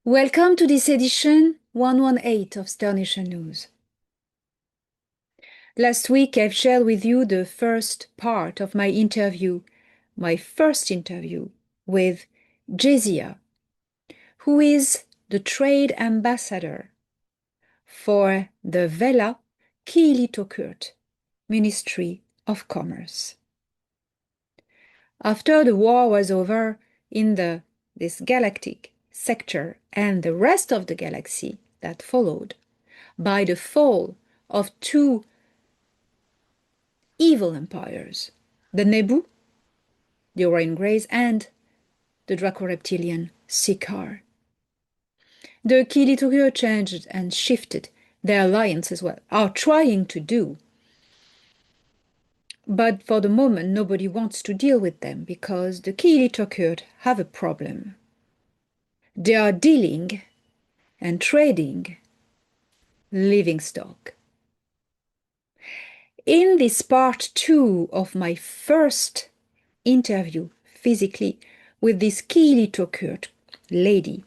Welcome to this edition 118 of Star Nation News. Last week I've shared with you the first part of my first interview with Jezya, who is the trade ambassador for the Vela Kiily-Tokurt Ministry of Commerce. After the war was over in this galactic sector and the rest of the galaxy that followed, by the fall of two evil empires, the Nebu, the Orion Greys, and the Draco-Reptilian Sikaar. The Kiily-Tokurt changed and shifted their alliance as well, are trying to do. But for the moment, nobody wants to deal with them because the Kiily-Tokurt have a problem. They are dealing and trading living stock. In this part 2 of my first interview physically with this Kiily-Tokurt lady,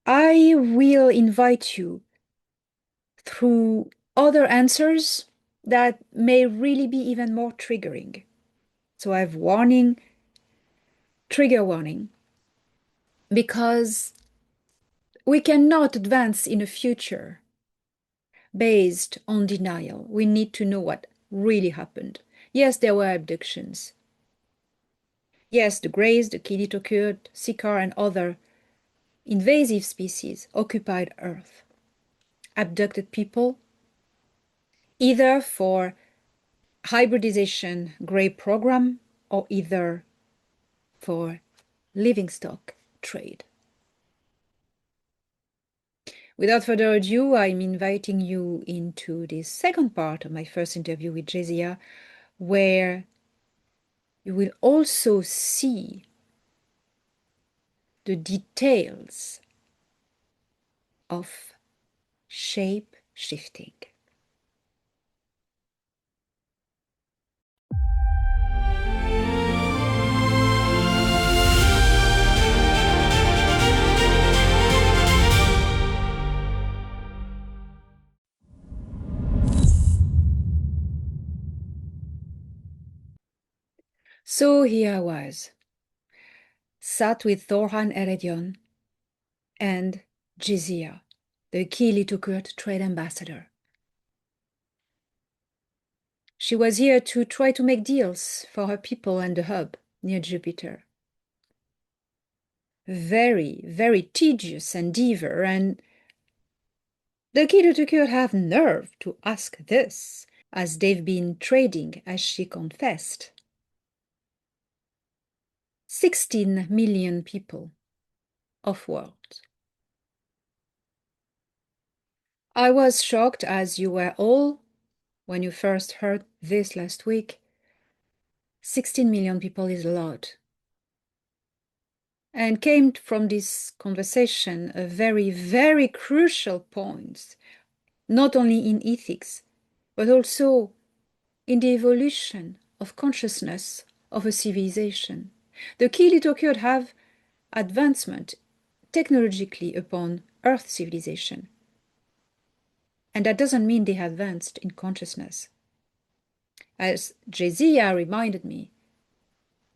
I will invite you through other answers that may really be even more triggering. So I have trigger warning, because we cannot advance in a future based on denial. We need to know what really happened. Yes, there were abductions. Yes, the Greys, the Kiily-Tokurt, Sikaar, and other invasive species occupied Earth, abducted people, either for hybridization Grey program or either for living stock trade. Without further ado, I'm inviting you into this second part of my first interview with Jezya, where you will also see the details of shape shifting. So here I was, sat with Thor Han Eredyon and Jezya, the Kiily-Tokurt Trade Ambassador. She was here to try to make deals for her people and the hub near Jupiter. Very, very tedious endeavor, and the Kiily-Tokurt have nerve to ask this, as they've been trading, as she confessed. 16 million people off-world. I was shocked, as you were all, when you first heard this last week. 16 million people is a lot. And came from this conversation a very, very crucial point, not only in ethics, but also in the evolution of consciousness of a civilization. The Kiily-Tokurt have advancement technologically upon Earth civilization. And that doesn't mean they advanced in consciousness. As Jezya reminded me,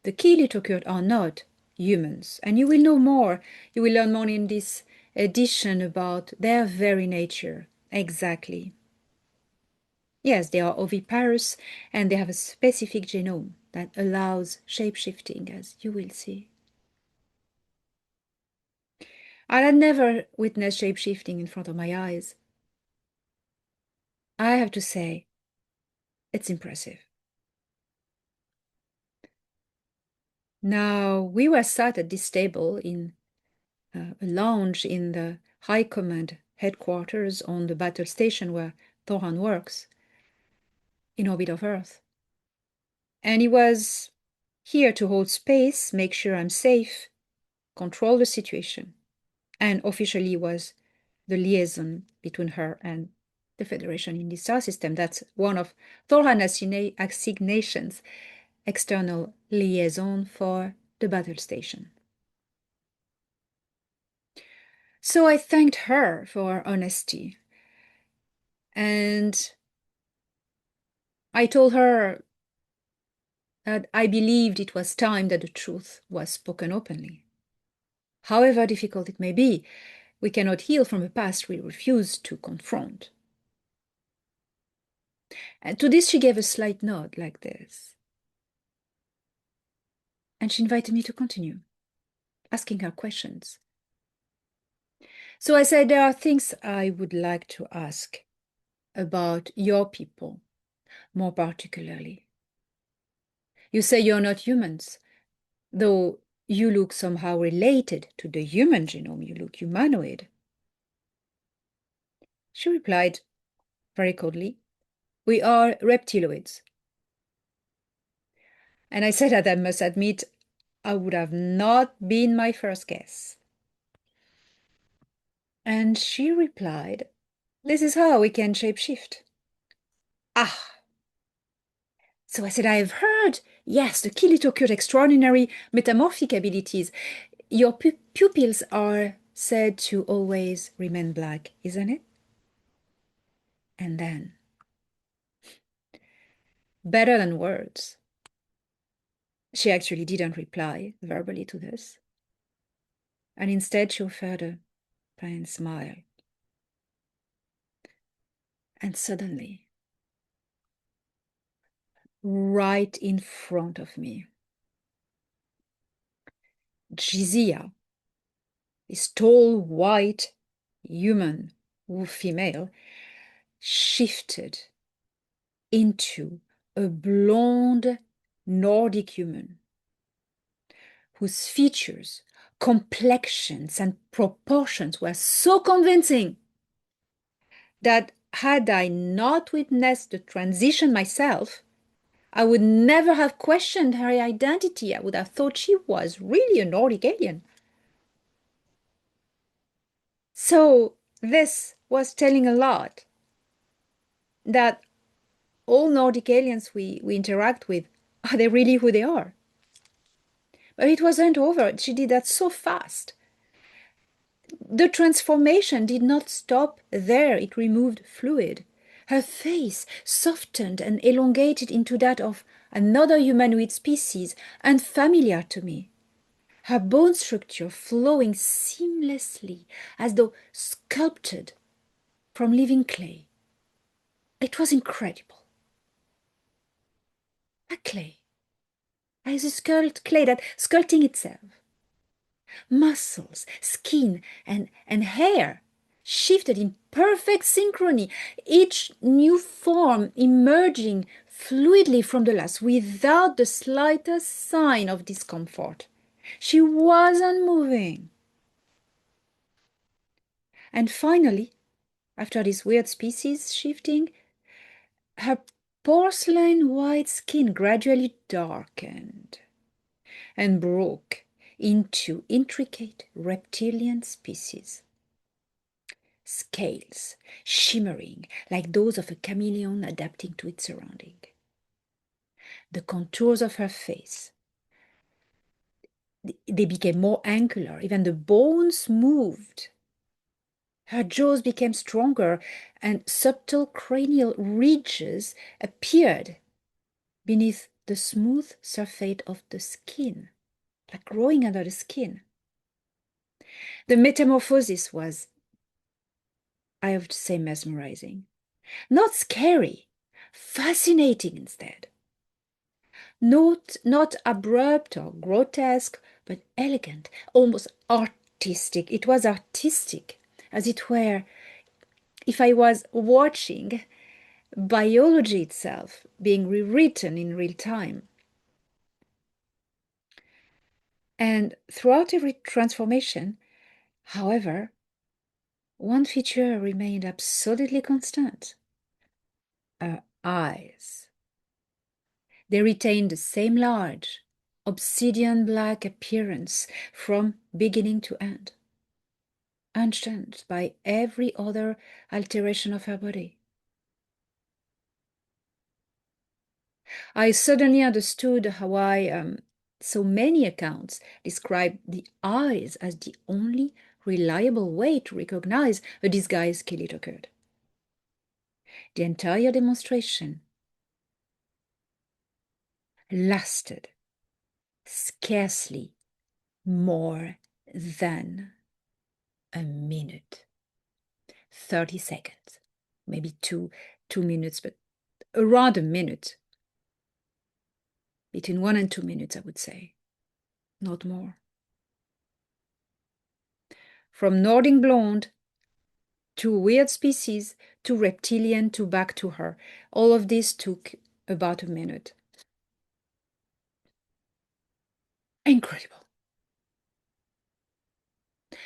the Kiily-Tokurt are not humans. And you will know more, you will learn more in this edition about their very nature. Exactly. Yes, they are oviparous and they have a specific genome that allows shape-shifting, as you will see. I had never witnessed shape-shifting in front of my eyes. I have to say, it's impressive. Now, we were sat at this table in a lounge in the High Command headquarters on the battle station where Thor Han works, in orbit of Earth. And he was here to hold space, make sure I'm safe, control the situation, and officially was the liaison between her and the Federation in the star system. That's one of Thor Han assignations, external liaison for the battle station. So I thanked her for her honesty, and I told her that I believed it was time that the truth was spoken openly. However difficult it may be, we cannot heal from a past we refuse to confront. And to this she gave a slight nod like this. And she invited me to continue, asking her questions. So I said, there are things I would like to ask about your people, more particularly. You say you're not humans, though you look somehow related to the human genome. You look humanoid. She replied very coldly, we are reptiloids. And I said that I must admit, I would have not been my first guess. And she replied, this is how we can shapeshift. Ah! So I said, I have heard, yes, the Kiily-Tokurt extraordinary metamorphic abilities. Your pupils are said to always remain black, isn't it? And then, better than words, she actually didn't reply verbally to this. And instead she offered a plain smile. And suddenly, right in front of me, Jezya, this tall, white human, female, shifted into a blonde Nordic human whose features, complexions, and proportions were so convincing that had I not witnessed the transition myself, I would never have questioned her identity. I would have thought she was really a Nordic alien. So this was telling a lot, that all Nordic aliens we interact with, are they really who they are? But it wasn't over. She did that so fast. The transformation did not stop there. It removed fluid. Her face softened and elongated into that of another humanoid species, unfamiliar to me. Her bone structure flowing seamlessly, as though sculpted from living clay. It was incredible. A clay. As a clay that sculpting itself. Muscles, skin, and hair shifted in perfect synchrony, each new form emerging fluidly from the last without the slightest sign of discomfort. She wasn't moving. And finally, after this weird species shifting, her porcelain white skin gradually darkened and broke into intricate reptilian species. Scales shimmering like those of a chameleon adapting to its surrounding. The contours of her face, they became more angular, even the bones moved. Her jaws became stronger, and subtle cranial ridges appeared beneath the smooth surface of the skin, like growing under the skin. The metamorphosis was, I have to say, mesmerizing. Not scary, fascinating instead. Not abrupt or grotesque, but elegant, almost artistic. It was artistic, as it were, if I was watching biology itself being rewritten in real time. And throughout every transformation, however, one feature remained absolutely constant: her eyes. They retained the same large, obsidian black appearance from beginning to end, unchanged by every other alteration of her body. I suddenly understood how I So many accounts describe the eyes as the only reliable way to recognize a disguised Kiily-Tokurt. The entire demonstration lasted scarcely more than a minute. 30 seconds, maybe two minutes, but around a minute. Between 1 and 2 minutes, I would say, not more. From Nordic blonde to weird species to reptilian to back to her, all of this took about a minute. Incredible.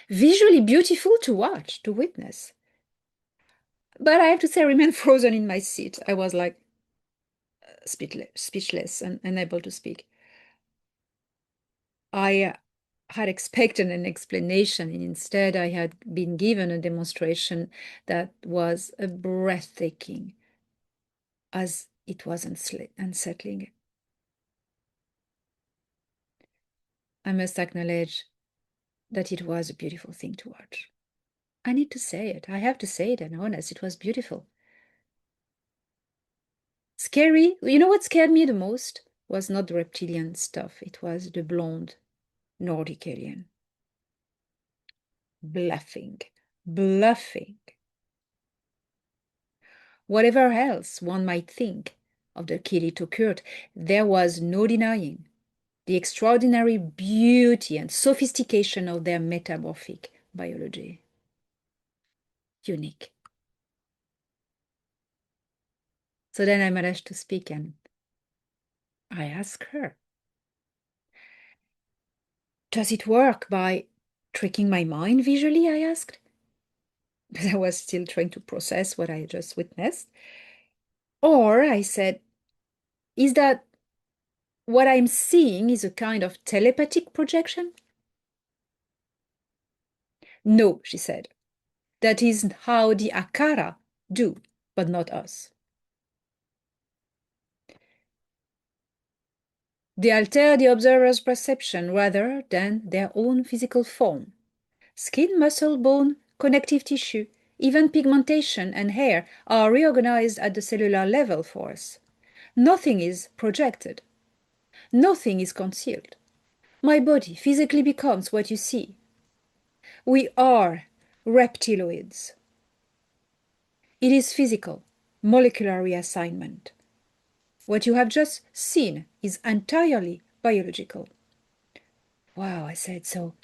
Visually beautiful to watch, to witness. But I have to say, I remained frozen in my seat. I was like speechless and unable to speak. I had expected an explanation, and instead I had been given a demonstration that was breathtaking, as it was unsettling. I must acknowledge that it was a beautiful thing to watch. I need to say it. I have to say it, and honest, it was beautiful. Scary. You know what scared me the most? Was not the reptilian stuff. It was the blonde Nordic alien. Bluffing. Whatever else one might think of the Kiily-Tokurt, there was no denying the extraordinary beauty and sophistication of their metamorphic biology. Unique. So then I managed to speak, and I asked her, does it work by tricking my mind visually? I asked, because I was still trying to process what I just witnessed. Or I said, is that what I'm seeing is a kind of telepathic projection? No, she said. That is how the Akara do, but not us. They alter the observer's perception rather than their own physical form. Skin, muscle, bone, connective tissue, even pigmentation and hair are reorganized at the cellular level for us. Nothing is projected. Nothing is concealed. My body physically becomes what you see. We are reptiloids. It is physical, molecular reassignment. What you have just seen is entirely biological. Wow, I said, so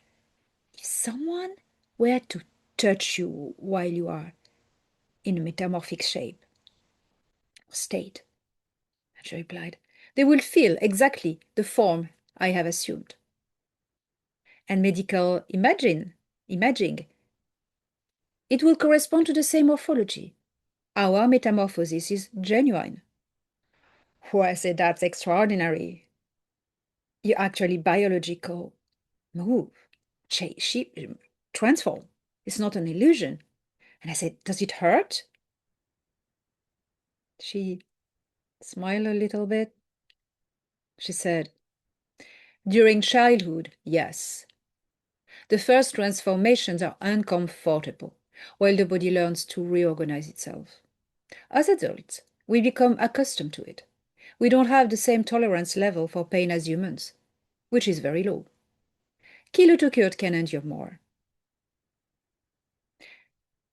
if someone were to touch you while you are in a metamorphic state, she replied, they will feel exactly the form I have assumed. And medical imaging, it will correspond to the same morphology. Our metamorphosis is genuine. Oh, I said, that's extraordinary. You actually biological move, transform. It's not an illusion. And I said, does it hurt? She smiled a little bit. She said, during childhood, yes. The first transformations are uncomfortable, while the body learns to reorganize itself. As adults, we become accustomed to it. We don't have the same tolerance level for pain as humans, which is very low. Kiily-Tokurt can endure more.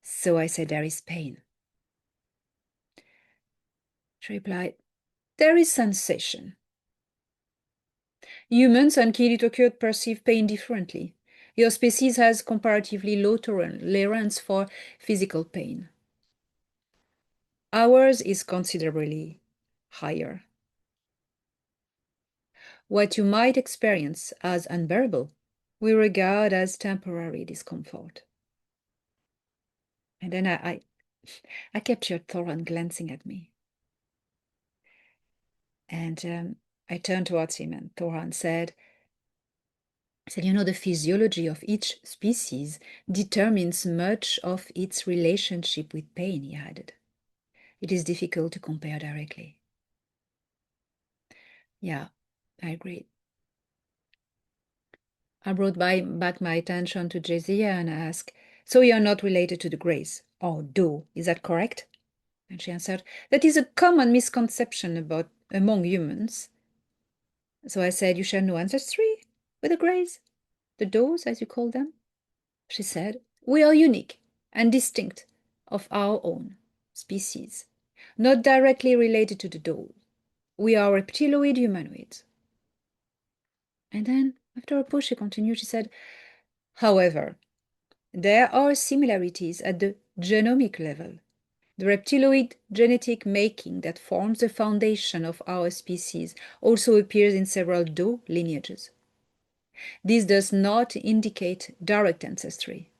So I said, there is pain. She replied, there is sensation. Humans and Kiily-Tokurt perceive pain differently. Your species has comparatively low tolerance for physical pain. Ours is considerably higher. What you might experience as unbearable, we regard as temporary discomfort. And then I captured Thor Han glancing at me. And I turned towards him, and Thor Han said, you know, the physiology of each species determines much of its relationship with pain, he added. It is difficult to compare directly. Yeah, I agree. I brought back my attention to Jezya and asked, "So you're not related to the Greys? Oh, do, is that correct?" And she answered, "That is a common misconception among humans." So I said, "You share no ancestry with the Greys, the Does, as you call them?" She said, "We are unique and distinct of our own species, not directly related to the Does. We are reptiloid humanoids." And then, after a pause, she continued, she said, "However, there are similarities at the genomic level. The reptiloid genetic making that forms the foundation of our species also appears in several Doe lineages. This does not indicate direct ancestry.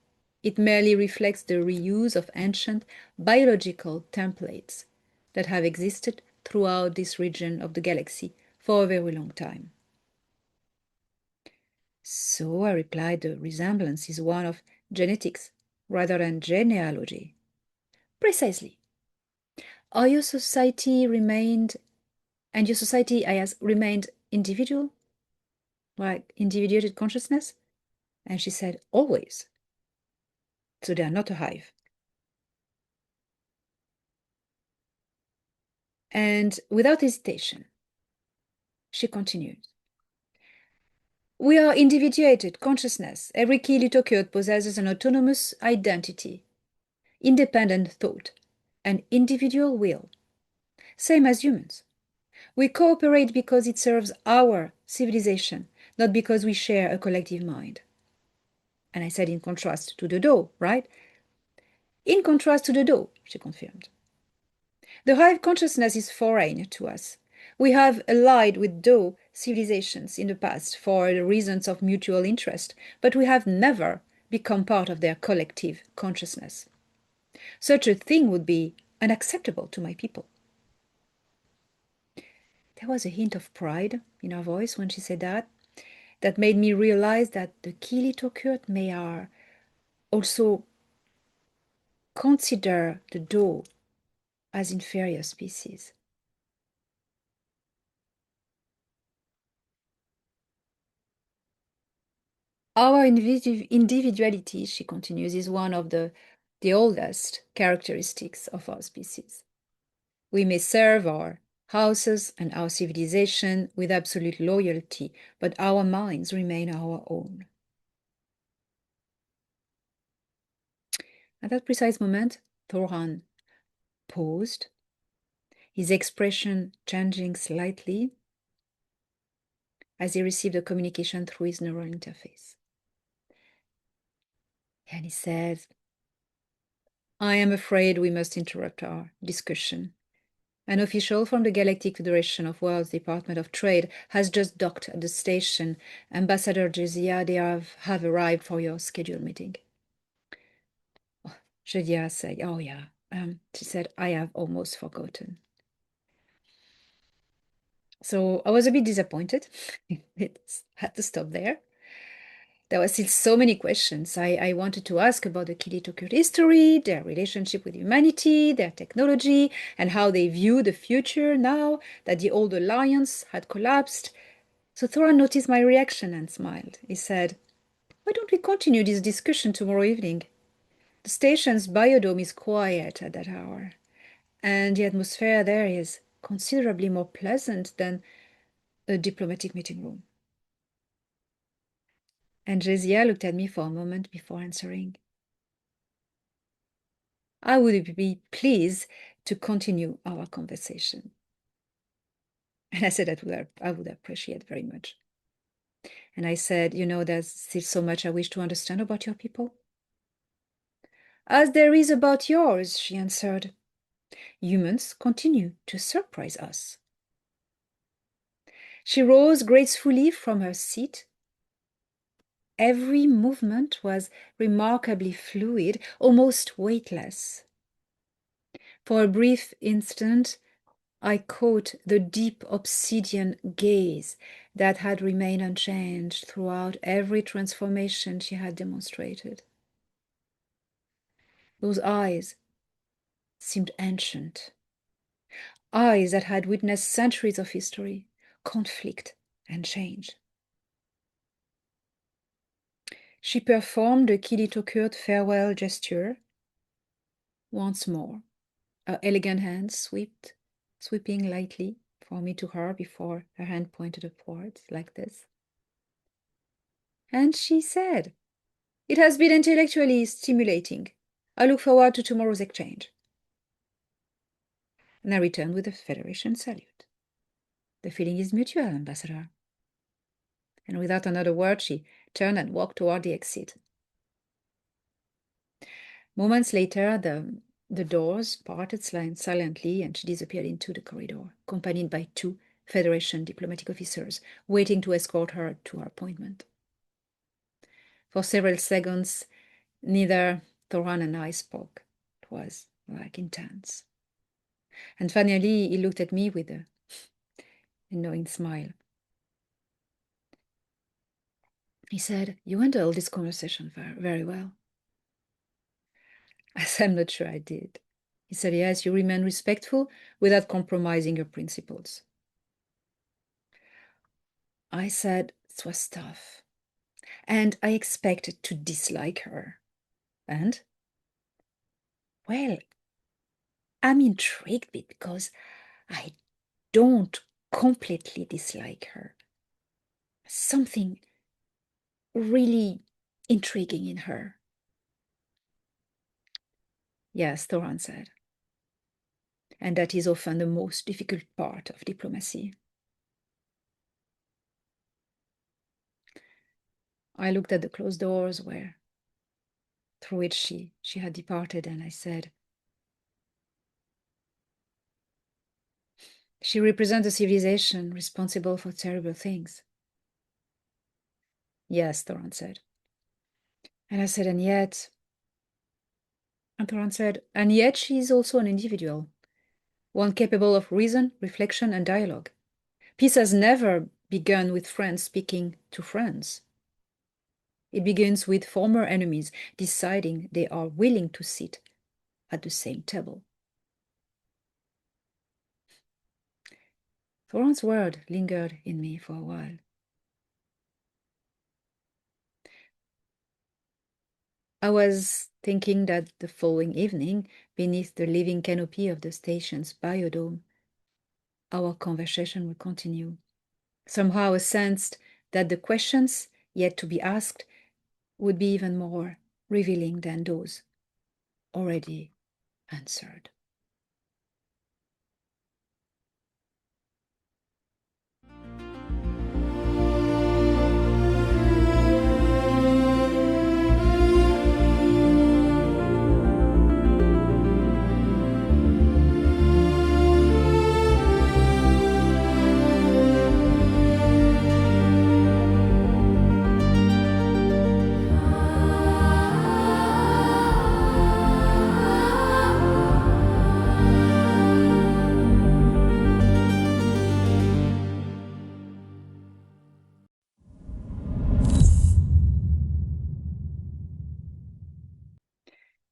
It merely reflects the reuse of ancient biological templates that have existed throughout this region of the galaxy for a very long time." So I replied, "The resemblance is one of genetics rather than genealogy." "Precisely. Are your society remained, and your society, I asked, remained individual, like individuated consciousness?" And she said, "Always. So they are not a hive." And without hesitation, she continued, "We are individuated consciousness. Every Kiily-Tokurt possesses an autonomous identity, independent thought, and individual will, same as humans. We cooperate because it serves our civilization, not because we share a collective mind." And I said, "In contrast to the Doe, right?" "In contrast to the Doe," she confirmed. "The hive consciousness is foreign to us. We have allied with Doe civilizations in the past for the reasons of mutual interest, but we have never become part of their collective consciousness. Such a thing would be unacceptable to my people." There was a hint of pride in her voice when she said that made me realize that the Kiily-Tokurt may are also consider the Doe as inferior species. "Our individuality," she continues, "is one of the oldest characteristics of our species. We may serve our houses and our civilization with absolute loyalty, but our minds remain our own." At that precise moment, Thor Han paused, his expression changing slightly as he received a communication through his neural interface. And he said, "I am afraid we must interrupt our discussion. An official from the Galactic Federation of Worlds Department of Trade has just docked at the station. Ambassador Jezya, they have arrived for your scheduled meeting." Oh, Jezya said, "Oh yeah." She said, "I have almost forgotten." So I was a bit disappointed. It had to stop there. There were still so many questions I wanted to ask about the Kiily-Tokurt history, their relationship with humanity, their technology, and how they view the future now that the old alliance had collapsed. So Thor noticed my reaction and smiled. He said, "Why don't we continue this discussion tomorrow evening? The station's biodome is quiet at that hour, and the atmosphere there is considerably more pleasant than a diplomatic meeting room." And Jezia looked at me for a moment before answering, "I would be pleased to continue our conversation." And I said I would appreciate very much. And I said, "There's still so much I wish to understand about your people." "As there is about yours," she answered. "Humans continue to surprise us." She rose gracefully from her seat. Every movement was remarkably fluid, almost weightless. For a brief instant, I caught the deep obsidian gaze that had remained unchanged throughout every transformation she had demonstrated. Those eyes seemed ancient, eyes that had witnessed centuries of history, conflict, and change. She performed the Kiily-Tokurt farewell gesture once more, her elegant hand sweeping lightly from me to her before her hand pointed upwards, like this. And she said, "It has been intellectually stimulating. I look forward to tomorrow's exchange." And I returned with a Federation salute. "The feeling is mutual, Ambassador." And without another word, she turned and walked toward the exit. Moments later, the doors parted silently, and she disappeared into the corridor, accompanied by 2 Federation diplomatic officers waiting to escort her to her appointment. For several seconds, neither Thor Han and I spoke. It was intense. And finally, he looked at me with a knowing smile. He said, "You handled this conversation very well." I said, "I'm not sure I did." He said, "Yes, you remain respectful without compromising your principles." I said, "It was tough. And I expected to dislike her. And? Well, I'm intrigued because I don't completely dislike her. Something really intriguing in her." "Yes," Thor Han said. "And that is often the most difficult part of diplomacy." I looked at the closed doors through which she had departed, and I said, "She represents a civilization responsible for terrible things." "Yes," Thor Han said. And I said, and Thor Han said, "And yet she is also an individual, one capable of reason, reflection, and dialogue. Peace has never begun with friends speaking to friends. It begins with former enemies deciding they are willing to sit at the same table." Thor Han's word lingered in me for a while. I was thinking that the following evening, beneath the living canopy of the station's biodome, our conversation would continue. Somehow I sensed that the questions yet to be asked would be even more revealing than those already answered.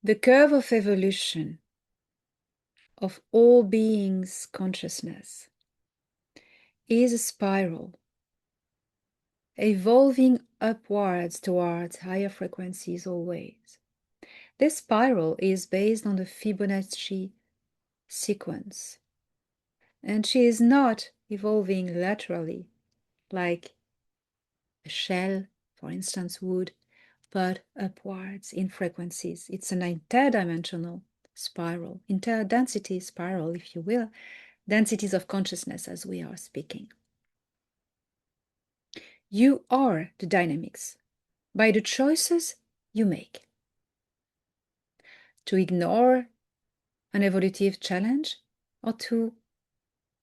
The curve of evolution of all beings' consciousness is a spiral, evolving upwards towards higher frequencies always. This spiral is based on the Fibonacci sequence, and she is not evolving laterally, like a shell, for instance, would, but upwards in frequencies. It's an interdimensional spiral, interdensity spiral, if you will, densities of consciousness as we are speaking. You are the dynamics by the choices you make. To ignore an evolutive challenge or to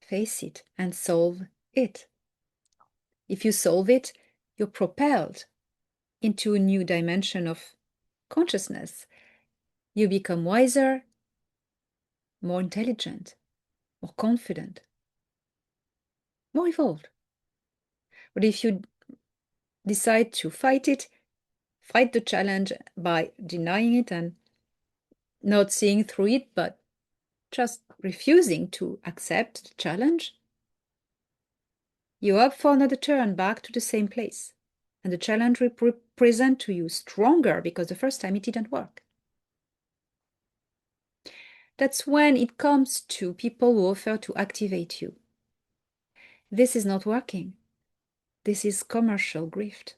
face it and solve it. If you solve it, you're propelled into a new dimension of consciousness. You become wiser, more intelligent, more confident, more evolved. But if you decide to fight the challenge by denying it and not seeing through it, but just refusing to accept the challenge, you're up for another turn back to the same place. And the challenge present to you stronger because the first time it didn't work. That's when it comes to people who offer to activate you. This is not working. This is commercial grift.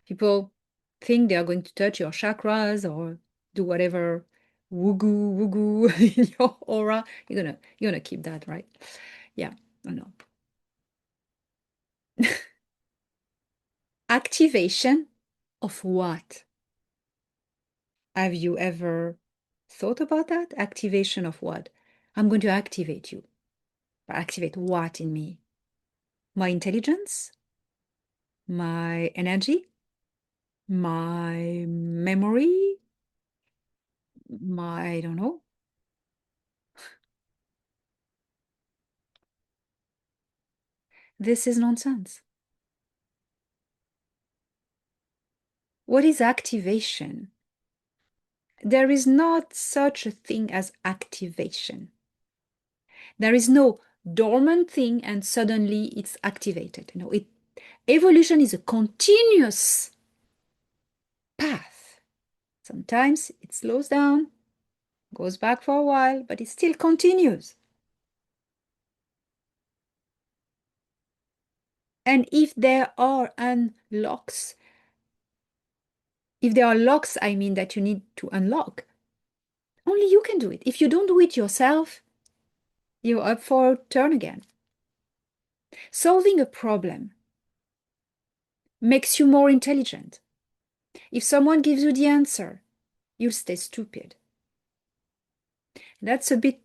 People think they are going to touch your chakras or do whatever woo-goo in your aura. You're gonna keep that, right? Yeah, I know. Activation of what? Have you ever thought about that? Activation of what? I'm going to activate you. Activate what in me? My intelligence? My energy? My memory? I don't know. This is nonsense. What is activation? There is not such a thing as activation. There is no dormant thing and suddenly it's activated. Evolution is a continuous path. Sometimes it slows down, goes back for a while, but it still continues. And if there are locks, I mean, that you need to unlock, only you can do it. If you don't do it yourself, you're up for a turn again. Solving a problem makes you more intelligent. If someone gives you the answer, you'll stay stupid. That's a bit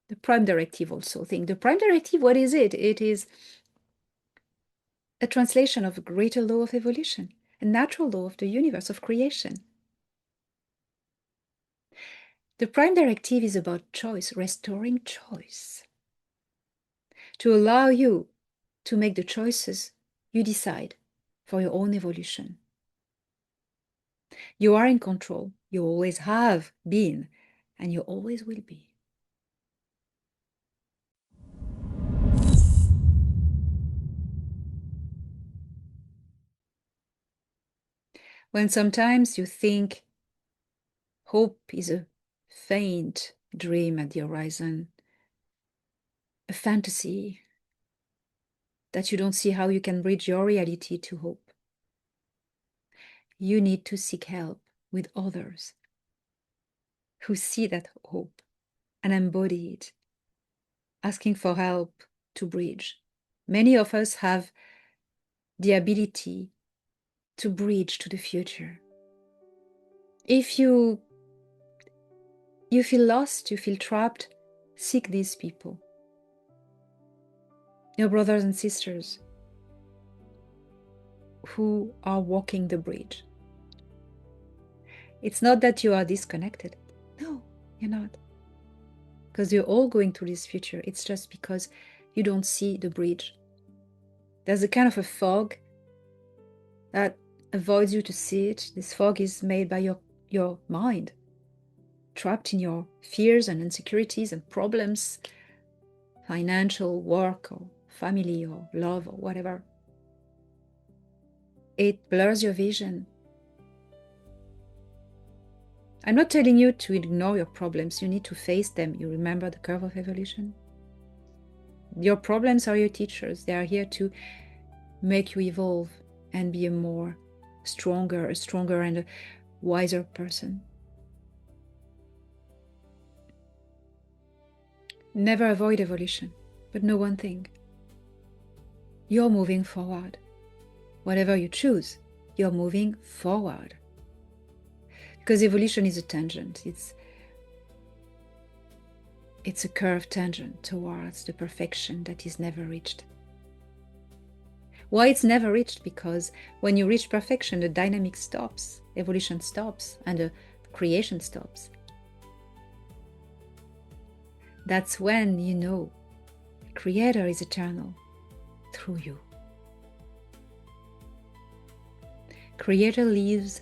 the prime directive also thing. The prime directive, what is it? It is a translation of a greater law of evolution, a natural law of the universe of creation. The prime directive is about choice, restoring choice, to allow you to make the choices you decide for your own evolution. You are in control. You always have been, and you always will be. When sometimes you think hope is a faint dream at the horizon, a fantasy that you don't see how you can bridge your reality to hope, you need to seek help with others who see that hope and embody it, asking for help to bridge. Many of us have the ability to bridge to the future. If you feel lost, you feel trapped, seek these people, your brothers and sisters who are walking the bridge. It's not that you are disconnected. No, you're not. Because you're all going through this future. It's just because you don't see the bridge. There's a kind of a fog that avoids you to see it. This fog is made by your mind, trapped in your fears and insecurities and problems, financial, work, or family, or love, or whatever. It blurs your vision. I'm not telling you to ignore your problems. You need to face them. You remember the curve of evolution? Your problems are your teachers. They are here to make you evolve and be a stronger and a wiser person. Never avoid evolution, but know one thing. You're moving forward. Whatever you choose, you're moving forward. Because evolution is a tangent. It's a curved tangent towards the perfection that is never reached. Why it's never reached? Because when you reach perfection, the dynamic stops, evolution stops, and the creation stops. That's when you know the Creator is eternal through you. Creator lives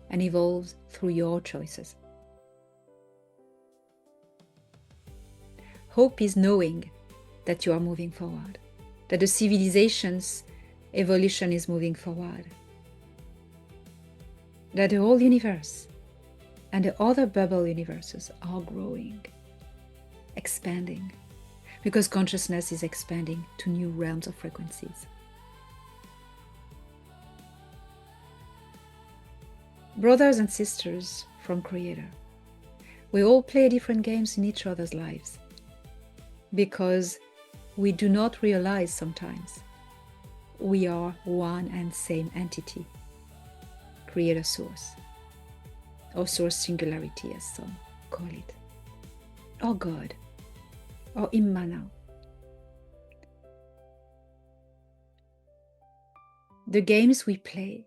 and evolves through your choices. Hope is knowing that you are moving forward, that the civilizations evolution is moving forward. That the whole universe and the other bubble universes are growing, expanding, because consciousness is expanding to new realms of frequencies. Brothers and sisters from Creator, we all play different games in each other's lives because we do not realize sometimes we are one and same entity, Creator Source, or Source Singularity as some call it, or God, or Immana. The games we play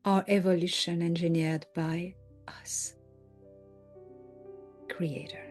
are evolution engineered by us, Creator.